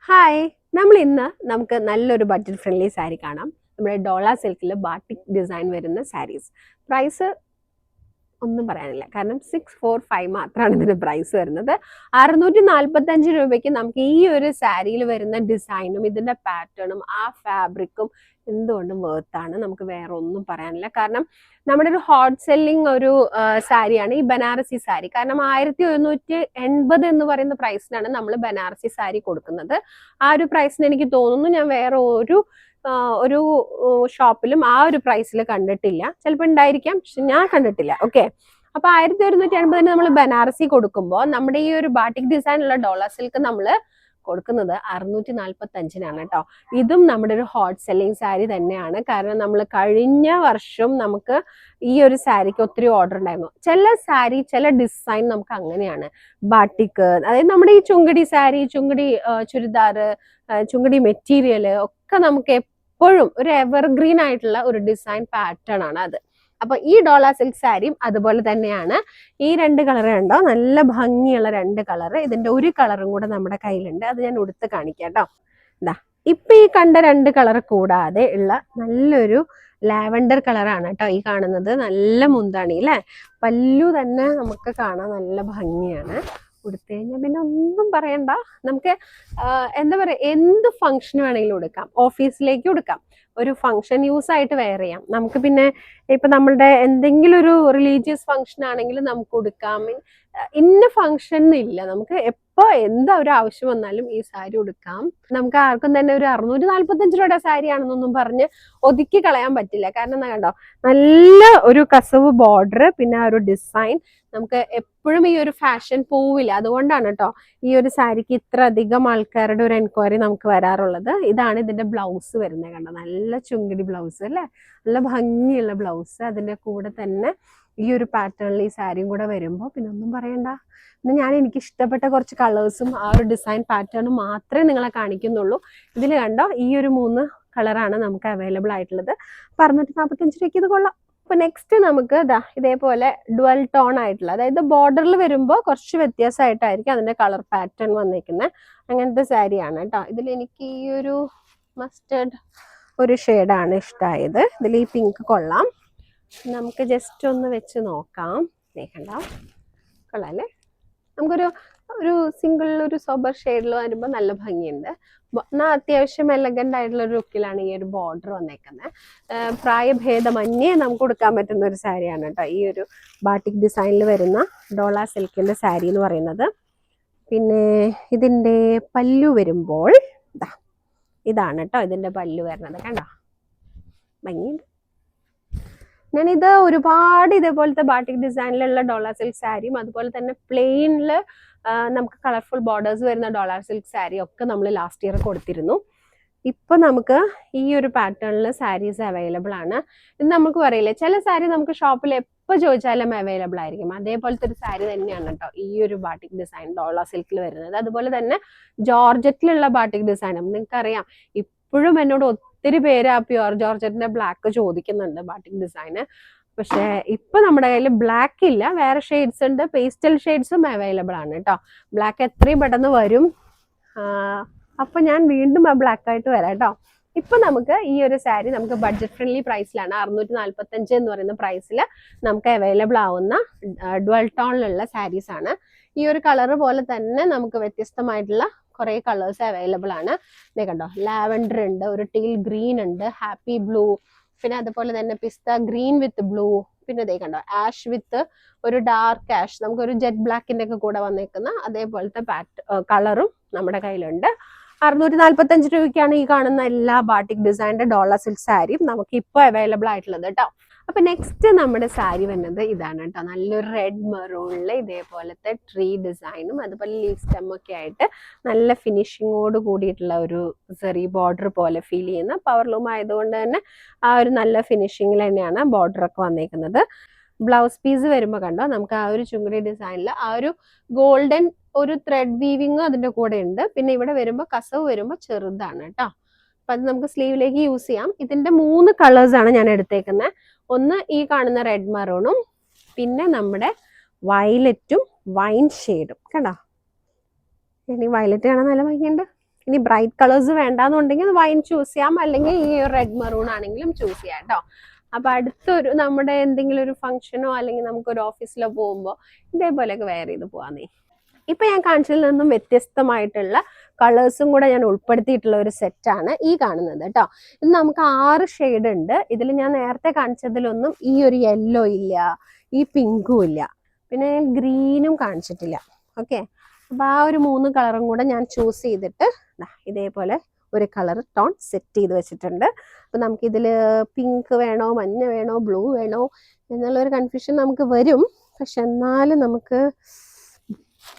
Hi, നമ്മൾ ഇന്ന് നമുക്ക് നല്ലൊരു ബഡ്ജറ്റ് ഫ്രണ്ട്ലി സാരി കാണാം. നമ്മുടെ ഡോള സിൽക്കിൽ ബാട്ടിക് ഡിസൈൻ വരുന്ന സാരീസ്. പ്രൈസ് ഒന്നും പറയാനില്ല, കാരണം 645 മാത്രമാണ് ഇതിന് പ്രൈസ് വരുന്നത്. 645 രൂപയ്ക്ക് നമുക്ക് ഈ ഒരു സാരിയിൽ വരുന്ന ഡിസൈനും ഇതിന്റെ പാറ്റേണും ആ ഫാബ്രിക്കും എന്തുകൊണ്ടും വേർത്താണ്. നമുക്ക് വേറെ ഒന്നും പറയാനില്ല. കാരണം നമ്മുടെ ഒരു ഹോട്ട് സെല്ലിംഗ് ഒരു സാരിയാണ് ഈ ബനാറസി സാരി. കാരണം 1180 എന്ന് പറയുന്ന പ്രൈസിനാണ് നമ്മൾ ബനാറസി സാരി കൊടുക്കുന്നത്. ആ ഒരു പ്രൈസിന് എനിക്ക് തോന്നുന്നു ഞാൻ വേറെ ഒരു ഷോപ്പിലും ആ ഒരു പ്രൈസിൽ കണ്ടിട്ടില്ല. ചിലപ്പോൾ ഉണ്ടായിരിക്കാം, പക്ഷെ ഞാൻ കണ്ടിട്ടില്ല. ഓക്കെ, അപ്പൊ 1180 നമ്മൾ ബനാറസി കൊടുക്കുമ്പോൾ നമ്മുടെ ഈ ഒരു ബാട്ടിക് ഡിസൈൻ ഉള്ള ഡോളർ സിൽക്ക് നമ്മൾ കൊടുക്കുന്നത് 645-നാണ് കേട്ടോ. ഇതും നമ്മുടെ ഒരു ഹോട്ട് സെല്ലിംഗ് സാരി തന്നെയാണ്. കാരണം നമ്മൾ കഴിഞ്ഞ വർഷം നമുക്ക് ഈ ഒരു സാരിക്ക് ഒത്തിരി ഓർഡർ ഉണ്ടായിരുന്നു. ചില സാരി ചില ഡിസൈൻ നമുക്ക് അങ്ങനെയാണ്. ബാട്ടിക്, അതായത് നമ്മുടെ ഈ ചുങ്കടി സാരി, ചുങ്കടി ചുരിദാർ, ചുങ്കടി മെറ്റീരിയൽ ഒക്കെ നമുക്ക് എപ്പോഴും ഒരു എവർഗ്രീൻ ആയിട്ടുള്ള ഒരു ഡിസൈൻ പാറ്റേൺ ആണ് അത്. അപ്പൊ ഈ ഡോള സിൽക്ക് സാരിയും അതുപോലെ തന്നെയാണ്. ഈ രണ്ട് കളർ കണ്ടോ, നല്ല ഭംഗിയുള്ള രണ്ട് കളർ. ഇതിന്റെ ഒരു കളറും കൂടെ നമ്മുടെ കയ്യിലുണ്ട്, അത് ഞാൻ ഉടുത്ത് കാണിക്കാം കേട്ടോ. ഇതാ ഇപ്പൊ ഈ കണ്ട രണ്ട് കളർ കൂടാതെ ഉള്ള നല്ലൊരു ലാവൻഡർ കളറാണ് കേട്ടോ ഈ കാണുന്നത്. നല്ല മുന്താണി അല്ലേ, പല്ലു തന്നെ നമുക്ക് കാണാൻ നല്ല ഭംഗിയാണ്. ഉടുത്തു കഴിഞ്ഞാൽ പിന്നെ ഒന്നും പറയണ്ട. നമുക്ക് എന്താ പറയാ, എന്ത് ഫംഗ്ഷൻ വേണമെങ്കിലും ഉടുക്കാം, ഓഫീസിലേക്ക് ഉടുക്കാം, ഒരു ഫംഗ്ഷൻ യൂസ് ആയിട്ട് വെയർ ചെയ്യാം. നമുക്ക് പിന്നെ ഇപ്പൊ നമ്മളുടെ എന്തെങ്കിലും ഒരു റിലീജിയസ് ഫംഗ്ഷൻ ആണെങ്കിൽ നമുക്ക് ഉടുക്കാം. ഇന്ന ഫംഗ്ഷൻ ഇല്ല, നമുക്ക് എപ്പോ എന്താ ഒരു ആവശ്യം വന്നാലും ഈ സാരി ഉടുക്കാം. നമുക്ക് ആർക്കും തന്നെ ഒരു 645 രൂപയുടെ സാരി ആണെന്നൊന്നും പറഞ്ഞ് ഒതുക്കി കളയാൻ പറ്റില്ല. കാരണം എന്താ കണ്ടോ, നല്ല ഒരു കസവ് ബോർഡർ, പിന്നെ ആ ഒരു ഡിസൈൻ നമുക്ക് എപ്പോഴും ഈ ഒരു ഫാഷൻ പോവില്ല. അതുകൊണ്ടാണ് കേട്ടോ ഈ ഒരു സാരിക്ക് ഇത്ര അധികം ആൾക്കാരുടെ ഒരു എൻക്വയറി നമുക്ക് വരാറുള്ളത്. ഇതാണ് ഇതിന്റെ ബ്ലൗസ് വരുന്നത്. കണ്ടോ, നല്ല ചുങ്കിടി ബ്ലൗസ് അല്ലേ, നല്ല ഭംഗിയുള്ള ബ്ലൗസ്. അതിന്റെ കൂടെ തന്നെ ഈ ഒരു പാറ്റേണിൽ ഈ സാരിയും കൂടെ വരുമ്പോൾ പിന്നെ ഒന്നും പറയണ്ട. പിന്നെ എനിക്ക് ഇഷ്ടപ്പെട്ട കുറച്ച് കളേഴ്സും ആ ഒരു ഡിസൈൻ പാറ്റേണും മാത്രമേ നിങ്ങളെ കാണിക്കുന്നുള്ളൂ. ഇതിൽ കണ്ടോ, ഈ ഒരു 3 കളറാണ് നമുക്ക് അവൈലബിൾ ആയിട്ടുള്ളത്. 645 രൂപയ്ക്ക് ഇത് കൊള്ളാം. അപ്പൊ നെക്സ്റ്റ് നമുക്ക് ഇതേപോലെ ഡുവൽ ടോൺ ആയിട്ടുള്ള, അതായത് ബോർഡറിൽ വരുമ്പോൾ കുറച്ച് വ്യത്യാസമായിട്ടായിരിക്കും അതിന്റെ കളർ പാറ്റേൺ വന്നിരിക്കുന്നത്. അങ്ങനത്തെ സാരിയാണ് കേട്ടോ. ഇതിൽ എനിക്ക് ഈ ഒരു മസ്റ്റേർഡ് ഒരു ഷെയ്ഡാണ് ഇഷ്ടമായത്. ഇതിൽ ഈ പിങ്ക് കൊള്ളാം. നമുക്ക് ജസ്റ്റ് ഒന്ന് വെച്ച് നോക്കാം. കണ്ട കൊള്ളാം അല്ലേ. നമുക്കൊരു സിംഗിൾ ഒരു സോബർ ഷെയ്ഡിൽ വരുമ്പോൾ നല്ല ഭംഗിയുണ്ട്. എന്നാൽ അത്യാവശ്യം എലഗന്റ് ആയിട്ടുള്ള ഒരു ലുക്കിലാണ് ഈ ഒരു ബോർഡർ വന്നേക്കുന്നത്. പ്രായഭേദമന്യേ നമുക്ക് കൊടുക്കാൻ പറ്റുന്ന ഒരു സാരിയാണ് കേട്ടോ ഈ ഒരു ബാട്ടിക് ഡിസൈനിൽ വരുന്ന ഡോള സിൽക്കിന്റെ സാരി എന്ന് പറയുന്നത്. പിന്നെ ഇതിന്റെ പല്ലു വരുമ്പോൾ ഇതാണ് കേട്ടോ ഇതിന്റെ പല്ലു വരുന്നത്. കണ്ടോ, ഭംഗിയുണ്ട്. ഞാനിത് ഒരുപാട് ഇതേപോലത്തെ ബാട്ടിക് ഡിസൈനിലുള്ള ഡോളർ സിൽക്ക് സാരിയും അതുപോലെ തന്നെ പ്ലെയിനില് നമുക്ക് കളർഫുൾ ബോർഡേഴ്സ് വരുന്ന ഡോളർ സിൽക്ക് സാരി ഒക്കെ നമ്മൾ ലാസ്റ്റ് ഇയർ കൊടുത്തിരുന്നു. ഇപ്പൊ നമുക്ക് ഈ ഒരു പാറ്റേണിൽ സാരീസ് അവൈലബിൾ ആണ്. ഇത് നമുക്ക് പറയില്ലേ, ചില സാരി നമുക്ക് ഷോപ്പിൽ എപ്പോൾ ചോദിച്ചാലും അവൈലബിൾ ആയിരിക്കും. അതേപോലത്തെ ഒരു സാരി തന്നെയാണ് കേട്ടോ ഈ ഒരു ബാട്ടിക് ഡിസൈൻ ഡോളർ സിൽക്കിൽ വരുന്നത്. അതുപോലെ തന്നെ ജോർജറ്റിലുള്ള ബാട്ടിക് ഡിസൈനും നിങ്ങൾക്കറിയാം, ഇപ്പോഴും എന്നോട് ഒത്തിരി പേര് ആ പ്യുവർ ജോർജറ്റിന്റെ ബ്ലാക്ക് ചോദിക്കുന്നുണ്ട് ബാട്ടിക് ഡിസൈന്. പക്ഷെ ഇപ്പൊ നമ്മുടെ കയ്യിൽ ബ്ലാക്ക് ഇല്ല, വേറെ ഷെയ്ഡ്സ് ഉണ്ട്, പേസ്റ്റൽ ഷെയ്ഡ്സും അവൈലബിൾ ആണ് കേട്ടോ. ബ്ലാക്ക് എത്രയും പെട്ടെന്ന് വരും. അപ്പൊ ഞാൻ വീണ്ടും ആ ബ്ലാക്ക് ആയിട്ട് വരാം കേട്ടോ. ഇപ്പൊ നമുക്ക് ഈ ഒരു സാരി നമുക്ക് ബഡ്ജറ്റ് ഫ്രണ്ട്ലി പ്രൈസിലാണ് 645 എന്ന് പറയുന്ന പ്രൈസിൽ നമുക്ക് അവൈലബിൾ ആവുന്ന ഡുവൽ ടോണിലുള്ള സാരീസ് ആണ്. ഈ ഒരു കളർ പോലെ തന്നെ നമുക്ക് വ്യത്യസ്തമായിട്ടുള്ള കുറെ കളേഴ്സ് അവൈലബിൾ ആണ്. കണ്ടോ, ലാവൻഡർ ഉണ്ട്, ഒരു ടീൽ ഗ്രീൻ ഉണ്ട്, ഹാപ്പി ബ്ലൂ, പിന്നെ അതുപോലെ തന്നെ പിസ്ത ഗ്രീൻ വിത്ത് ബ്ലൂ, പിന്നെ കണ്ടോ ആഷ് വിത്ത് ഒരു ഡാർക്ക് ആഷ്, നമുക്കൊരു ജെറ്റ് ബ്ലാക്കിന്റെ ഒക്കെ കൂടെ വന്നേക്കുന്ന അതേപോലത്തെ കളറും നമ്മുടെ കയ്യിലുണ്ട്. 645 രൂപയ്ക്കാണ് ഈ കാണുന്ന എല്ലാ ബാട്ടിക് ഡിസൈനിന്റെ ഡോളർ സിൽക്ക് സാരിയും നമുക്ക് ഇപ്പോൾ അവൈലബിൾ ആയിട്ടുള്ളത് കേട്ടോ. അപ്പൊ നെക്സ്റ്റ് നമ്മുടെ സാരി വരുന്നത് ഇതാണ് കേട്ടോ. നല്ലൊരു റെഡ് മെറൂണില് ഇതേപോലത്തെ ട്രീ ഡിസൈനും അതുപോലെ ലീഫ് സ്റ്റെം ഒക്കെ ആയിട്ട് നല്ല ഫിനിഷിങ്ങോട് കൂടിയിട്ടുള്ള ഒരു സെറി ബോർഡർ പോലെ ഫീൽ ചെയ്യുന്ന പവർ ലൂം ആയതുകൊണ്ട് തന്നെ ആ ഒരു നല്ല ഫിനിഷിങ്ങിൽ തന്നെയാണ് ബോർഡർ ഒക്കെ വന്നേക്കുന്നത്. ബ്ലൗസ് പീസ് വരുമ്പോൾ കണ്ടോ, നമുക്ക് ആ ഒരു ചുങ്കടി ഡിസൈനിൽ ആ ഒരു ഗോൾഡൻ ഒരു ത്രെഡ് വീവിങ് അതിന്റെ കൂടെ ഉണ്ട്. പിന്നെ ഇവിടെ വരുമ്പോൾ കസവ് വരുമ്പോൾ ചെറുതാണ് കേട്ടോ. അപ്പൊ അത് നമുക്ക് സ്ലീവിലേക്ക് യൂസ് ചെയ്യാം. ഇതിന്റെ 3 കളേഴ്സ് ആണ് ഞാൻ എടുത്തേക്കുന്നത്. ഒന്ന് ഈ കാണുന്ന റെഡ് മെറൂണും, പിന്നെ നമ്മുടെ വയലറ്റും വൈൻ ഷെയ്ഡും. കണ്ടോ, ഇനി വയലറ്റ് കാണാൻ നല്ല ഭംഗിയുണ്ട്. ഇനി ബ്രൈറ്റ് കളേഴ്സ് വേണ്ടാന്നുണ്ടെങ്കിൽ വൈൻ ചൂസ് ചെയ്യാം, അല്ലെങ്കിൽ ഈ റെഡ് മെറൂൺ ആണെങ്കിലും ചൂസ് ചെയ്യാം കേട്ടോ. അപ്പൊ അടുത്തൊരു നമ്മുടെ എന്തെങ്കിലും ഒരു ഫംഗ്ഷനോ അല്ലെങ്കിൽ നമുക്കൊരു ഓഫീസിലോ പോകുമ്പോൾ ഇതേപോലെയൊക്കെ വെയർ ചെയ്ത് പോവാന്നേ. ഇപ്പൊ ഞാൻ കാണിച്ചതിൽ നിന്നും വ്യത്യസ്തമായിട്ടുള്ള കളേഴ്സും കൂടെ ഞാൻ ഉൾപ്പെടുത്തിയിട്ടുള്ള ഒരു സെറ്റാണ് ഈ കാണുന്നത് കേട്ടോ. ഇത് നമുക്ക് 6 ഷെയ്ഡ് ഉണ്ട്. ഇതിൽ ഞാൻ നേരത്തെ കാണിച്ചതിലൊന്നും ഈ ഒരു യെല്ലോ ഇല്ല, ഈ പിങ്കും ഇല്ല, പിന്നെ ഗ്രീനും കാണിച്ചിട്ടില്ല. ഓക്കെ, അപ്പൊ ആ ഒരു 3 കളറും കൂടെ ഞാൻ ചൂസ് ചെയ്തിട്ട് ഇതേപോലെ ഒരു കളർ ടോൺ സെറ്റ് ചെയ്ത് വെച്ചിട്ടുണ്ട്. അപ്പൊ നമുക്കിതിൽ പിങ്ക് വേണോ, മഞ്ഞ വേണോ, ബ്ലൂ വേണോ എന്നുള്ളൊരു കൺഫ്യൂഷൻ നമുക്ക് വരും. പക്ഷെ എന്നാലും നമുക്ക്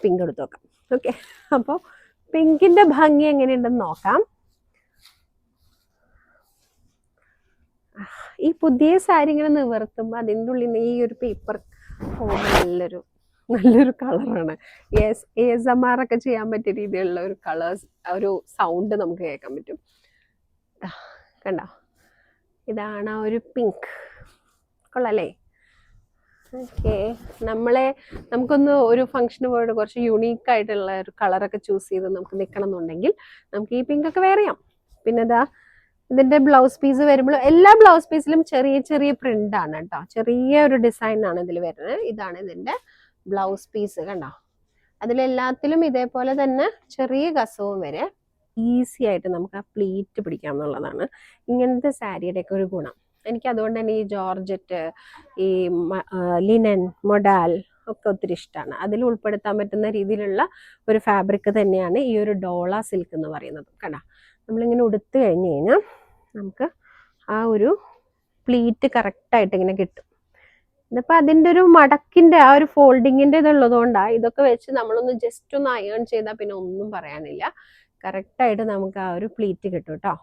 പിങ്ക് എടുത്ത് നോക്കാം. ഓക്കെ, അപ്പോൾ പിങ്കിന്റെ ഭംഗി എങ്ങനെയുണ്ടെന്ന് നോക്കാം. ഈ പുതിയ സാരി ഇങ്ങനെ നിവർത്തുമ്പോൾ അതിൻ്റെ ഉള്ളിൽ നിന്ന് ഈ ഒരു പേപ്പർ നല്ലൊരു കളറാണ്. ASMR ഒക്കെ ചെയ്യാൻ പറ്റിയ രീതിയിലുള്ള ഒരു കളേഴ്സ്, ഒരു സൗണ്ട് നമുക്ക് കേൾക്കാൻ പറ്റും. കണ്ടോ, ഇതാണ് ആ ഒരു പിങ്ക്. കൊള്ളാല്ലേ? ഓക്കെ, നമുക്കൊന്ന് ഒരു ഫംഗ്ഷന് പോയിട്ട് കുറച്ച് യുണീക്ക് ആയിട്ടുള്ള ഒരു കളറൊക്കെ ചൂസ് ചെയ്ത് നമുക്ക് നിൽക്കണം എന്നുണ്ടെങ്കിൽ നമുക്ക് ഈ പിങ്ക് ഒക്കെ വെയർ ചെയ്യാം. പിന്നെ ഇതിന്റെ ബ്ലൗസ് പീസ് വരുമ്പോൾ എല്ലാ ബ്ലൗസ് പീസിലും ചെറിയ ചെറിയ പ്രിന്റ് ആണ് കേട്ടോ, ചെറിയ ഒരു ഡിസൈൻ ആണ് ഇതിൽ വരുന്നത്. ഇതാണ് ഇതിന്റെ ബ്ലൗസ് പീസ്. കണ്ടോ, അതിലെല്ലാത്തിലും ഇതേപോലെ തന്നെ ചെറിയ കസവും വരെ ഈസി ആയിട്ട് നമുക്ക് ആ പ്ലീറ്റ് പിടിക്കാം എന്നുള്ളതാണ് ഇങ്ങനത്തെ സാരിയുടെ ഒക്കെ ഒരു ഗുണം. എനിക്ക് അതുകൊണ്ട് തന്നെ ഈ ജോർജറ്റ്, ഈ ലിനൻ, മൊഡാൽ ഒക്കെ ഒത്തിരി ഇഷ്ടമാണ്. അതിൽ ഉൾപ്പെടുത്താൻ പറ്റുന്ന രീതിയിലുള്ള ഒരു ഫാബ്രിക് തന്നെയാണ് ഈ ഒരു ഡോള സിൽക്ക് എന്ന് പറയുന്നത്. കണ്ടോ, നമ്മളിങ്ങനെ ഉടുത്ത് കഴിഞ്ഞ് കഴിഞ്ഞാൽ നമുക്ക് ആ ഒരു പ്ലീറ്റ് കറക്റ്റായിട്ട് ഇങ്ങനെ കിട്ടും. ഇതിപ്പോൾ അതിൻ്റെ ഒരു മടക്കിൻ്റെ ആ ഒരു ഫോൾഡിങ്ങിൻ്റെ ഇതുള്ളത് കൊണ്ടാണ്. ഇതൊക്കെ വെച്ച് നമ്മളൊന്ന് ജസ്റ്റ് ഒന്ന് അയേൺ ചെയ്താൽ പിന്നെ ഒന്നും പറയാനില്ല, കറക്റ്റായിട്ട് നമുക്ക് ആ ഒരു പ്ലീറ്റ് കിട്ടും കേട്ടോ.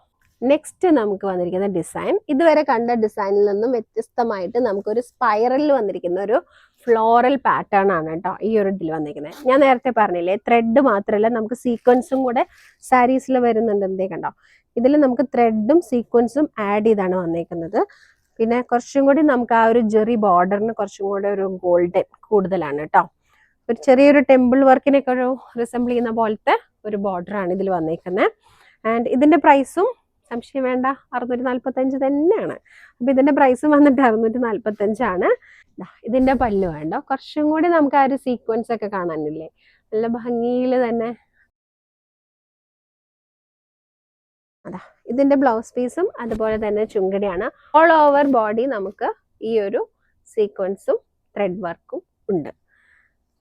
നെക്സ്റ്റ് നമുക്ക് വന്നിരിക്കുന്ന ഡിസൈൻ ഇതുവരെ കണ്ട ഡിസൈനിൽ നിന്നും വ്യത്യസ്തമായിട്ട് നമുക്കൊരു സ്പൈറലിൽ വന്നിരിക്കുന്ന ഒരു ഫ്ലോറൽ പാറ്റേൺ ആണ് കേട്ടോ ഈ ഒരു ഇതിൽ വന്നിരിക്കുന്നത്. ഞാൻ നേരത്തെ പറഞ്ഞില്ലേ, ത്രെഡ് മാത്രമല്ല നമുക്ക് സീക്വൻസും കൂടെ സാരീസിൽ വരുന്നുണ്ട്. എന്തേ കണ്ടോ, ഇതിൽ നമുക്ക് ത്രെഡും സീക്വൻസും ആഡ് ചെയ്താണ് വന്നിരിക്കുന്നത്. പിന്നെ കുറച്ചും കൂടി നമുക്ക് ആ ഒരു ജെറി ബോർഡറിന് കുറച്ചും കൂടെ ഒരു ഗോൾഡൻ കൂടുതലാണ് കേട്ടോ. ഒരു ചെറിയൊരു ടെമ്പിൾ വർക്കിനൊക്കെ ഒരു റിസംബിൾ ചെയ്യുന്ന പോലത്തെ ഒരു ബോർഡറാണ് ഇതിൽ വന്നിരിക്കുന്നത്. ആൻഡ് ഇതിന്റെ പ്രൈസും സംശയം വേണ്ട, 645 തന്നെയാണ്. അപ്പൊ ഇതിന്റെ പ്രൈസ് വന്നിട്ട് 645 ഇതിന്റെ പല്ല് വേണ്ട, കുറച്ചും കൂടി നമുക്ക് ആ ഒരു സീക്വൻസ് ഒക്കെ കാണാനില്ലേ, നല്ല ഭംഗിയിൽ തന്നെ. ഇതിന്റെ ബ്ലൗസ് പീസും അതുപോലെ തന്നെ ചുങ്കടിയാണ്. ഓൾ ഓവർ ബോഡി നമുക്ക് ഈ ഒരു സീക്വൻസും ത്രെഡ് വർക്കും ഉണ്ട്.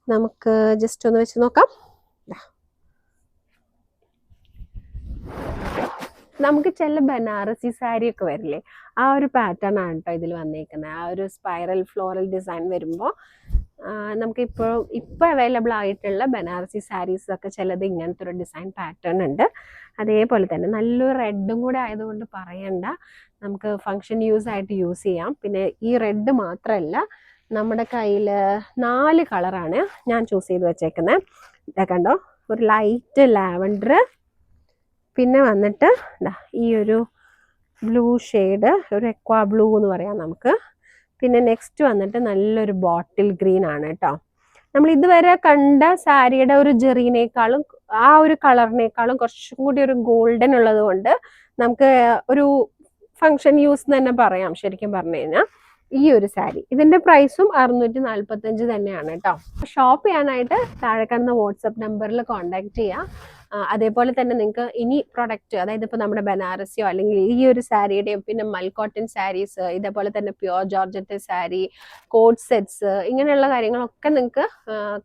നമുക്ക് ജസ്റ്റ് ഒന്ന് വെച്ച് നോക്കാം. നമുക്ക് ചില ബനാറസി സാരി ഒക്കെ വരില്ലേ, ആ ഒരു പാറ്റേൺ ആണ് കേട്ടോ ഇതിൽ വന്നേക്കുന്നത്. ആ ഒരു സ്പൈറൽ ഫ്ലോറൽ ഡിസൈൻ വരുമ്പോൾ നമുക്ക് ഇപ്പോൾ അവൈലബിൾ ആയിട്ടുള്ള ബനാറസി സാരീസ് ഒക്കെ ചിലത് ഇങ്ങനത്തെ ഒരു ഡിസൈൻ പാറ്റേൺ ഉണ്ട്. അതേപോലെ തന്നെ നല്ലൊരു റെഡും കൂടെ ആയതുകൊണ്ട് പറയണ്ട, നമുക്ക് ഫങ്ഷൻ ആയിട്ട് യൂസ് ചെയ്യാം. പിന്നെ ഈ റെഡ് മാത്രമല്ല, നമ്മുടെ കയ്യിൽ 4 കളറാണ് ഞാൻ ചൂസ് ചെയ്ത് വെച്ചേക്കുന്നത്. ഇതാ കണ്ടോ, ഒരു ലൈറ്റ് ലാവൻഡർ, പിന്നെ വന്നിട്ട് ഈ ഒരു ബ്ലൂ ഷെയ്ഡ്, ഒരു എക്വാ ബ്ലൂ എന്ന് പറയാം നമുക്ക്. പിന്നെ നെക്സ്റ്റ് വന്നിട്ട് നല്ലൊരു ബോട്ടിൽ ഗ്രീൻ ആണ് കേട്ടോ. നമ്മൾ ഇതുവരെ കണ്ട സാരിയുടെ ഒരു ജെറിനേക്കാളും ആ ഒരു കളറിനേക്കാളും കുറച്ചും കൂടി ഒരു ഗോൾഡൻ ഉള്ളത് കൊണ്ട് നമുക്ക് ഒരു ഫങ്ഷൻ യൂസ് തന്നെ പറയാം. ശരിക്കും പറഞ്ഞു കഴിഞ്ഞാൽ ഈ ഒരു സാരി ഇതിന്റെ പ്രൈസും 645 തന്നെയാണ് കേട്ടോ. ഷോപ്പ് ചെയ്യാനായിട്ട് താഴെ കാണുന്ന വാട്സപ്പ് നമ്പറിൽ കോൺടാക്ട് ചെയ്യാം. അതേപോലെ തന്നെ നിങ്ങൾക്ക് ഇനി പ്രൊഡക്റ്റ്, അതായത് ഇപ്പോൾ നമ്മുടെ ബനാറസിയോ അല്ലെങ്കിൽ ഈ ഒരു സാരിയുടെയും പിന്നെ മൽ കോട്ടൺ സാരീസ്, ഇതേപോലെ തന്നെ pure georgette sari, code sets, ഇങ്ങനെയുള്ള കാര്യങ്ങളൊക്കെ നിങ്ങൾക്ക്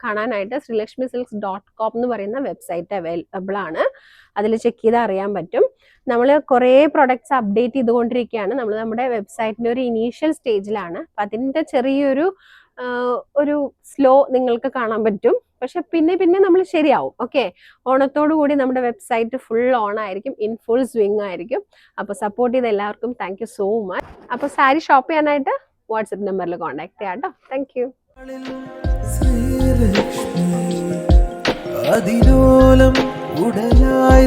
കാണാനായിട്ട് srilakshmisilks.com എന്ന് പറയുന്ന വെബ്സൈറ്റ് അവൈലബിൾ ആണ്. അതിൽ ചെക്ക് ചെയ്താൽ അറിയാൻ പറ്റും. നമ്മൾ കുറേ പ്രൊഡക്ട്സ് അപ്ഡേറ്റ് ചെയ്തുകൊണ്ടിരിക്കുകയാണ്. നമ്മൾ നമ്മുടെ വെബ്സൈറ്റിൻ്റെ ഒരു ഇനീഷ്യൽ സ്റ്റേജിലാണ്. അപ്പം അതിൻ്റെ ചെറിയൊരു സ്ലോ നിങ്ങൾക്ക് കാണാൻ പറ്റും. പക്ഷെ പിന്നെ നമ്മൾ ശരിയാവും. ഓക്കെ, ഓണത്തോടു കൂടി നമ്മുടെ വെബ്സൈറ്റ് ഫുൾ ഓൺ ആയിരിക്കും, ഇൻ ഫുൾ സ്വിങ് ആയിരിക്കും. അപ്പോൾ സപ്പോർട്ട് ചെയ്ത എല്ലാവർക്കും താങ്ക് യു സോ മച്ച്. അപ്പോൾ സാരി ഷോപ്പ് ചെയ്യാനായിട്ട് വാട്സപ്പ് നമ്പറിൽ കോൺടാക്ട് ചെയ്യാം കേട്ടോ. Thank you. അതിലോലം ഉടലായി